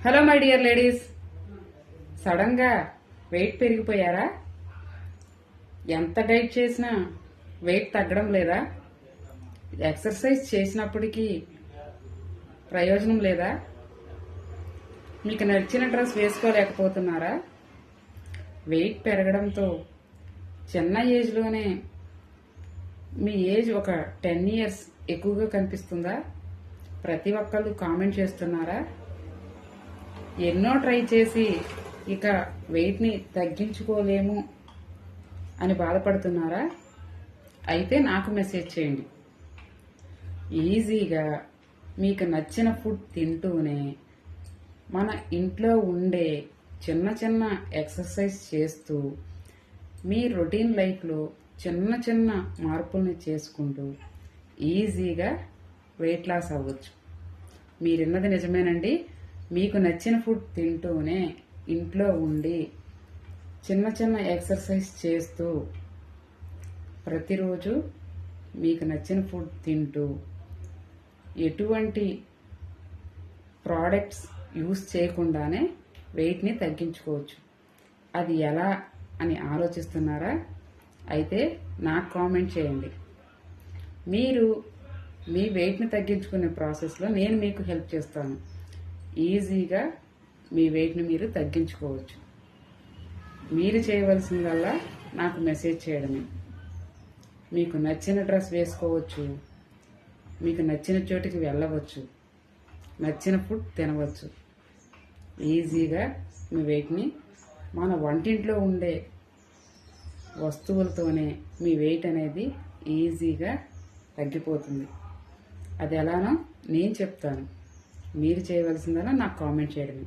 Hello my dear ladies, సడన్గా wait పెరిగిపోయారా? ఎంత diet చేసినా వెయిట్ తగ్గడం లేదా? ఎక్సర్సైజ్ చేసినప్పటికీ ప్రయోజనం లేదా? మీకు నచ్చిన డ్రెస్ వేసుకోలేకపోతున్నారా? వెయిట్ పెరగడంతో చిన్న ఏజ్లోనే మీ ఏజ్ ఒక 10 years ఎక్కువగా కనిపిస్తుందా? ప్రతి ఒక్కళ్ళు కామెంట్ చేస్తున్నారా? ఎన్నో ట్రై చేసి ఇక వెయిట్ని తగ్గించుకోలేము అని బాధపడుతున్నారా? అయితే నాకు మెసేజ్ చేయండి. ఈజీగా మీకు నచ్చిన ఫుడ్ తింటూనే మన ఇంట్లో ఉండే చిన్న చిన్న ఎక్సర్సైజ్ చేస్తూ మీ రొటీన్ లైఫ్లో చిన్న చిన్న మార్పుల్ని చేసుకుంటూ ఈజీగా వెయిట్ లాస్ అవ్వచ్చు. మీరున్నది నిజమేనండి. మీకు నచ్చిన ఫుడ్ తింటూనే ఇంట్లో ఉండి చిన్న చిన్న ఎక్సర్సైజ్ చేస్తూ ప్రతిరోజు మీకు నచ్చిన ఫుడ్ తింటూ ఎటువంటి ప్రోడక్ట్స్ యూస్ చేయకుండానే వెయిట్ని తగ్గించుకోవచ్చు. అది ఎలా అని ఆలోచిస్తున్నారా? అయితే నాకు కామెంట్ చేయండి. మీరు మీ వెయిట్ని తగ్గించుకునే ప్రాసెస్లో నేను మీకు హెల్ప్ చేస్తాను. ఈజీగా మీ వెయిట్ని మీరు తగ్గించుకోవచ్చు. మీరు చేయవలసిందల్లా నాకు మెసేజ్ చేయడమే. మీకు నచ్చిన డ్రెస్ వేసుకోవచ్చు, మీకు నచ్చిన చోటికి వెళ్ళవచ్చు, నచ్చిన ఫుడ్ తినవచ్చు. ఈజీగా మీ వెయిట్ని మన వంటింట్లో ఉండే వస్తువులతోనే మీ వెయిట్ అనేది ఈజీగా తగ్గిపోతుంది. అది ఎలానో నేను చెప్తాను. మీరు చేయవలసిందల్లా నాకు కామెంట్ చేయడమే.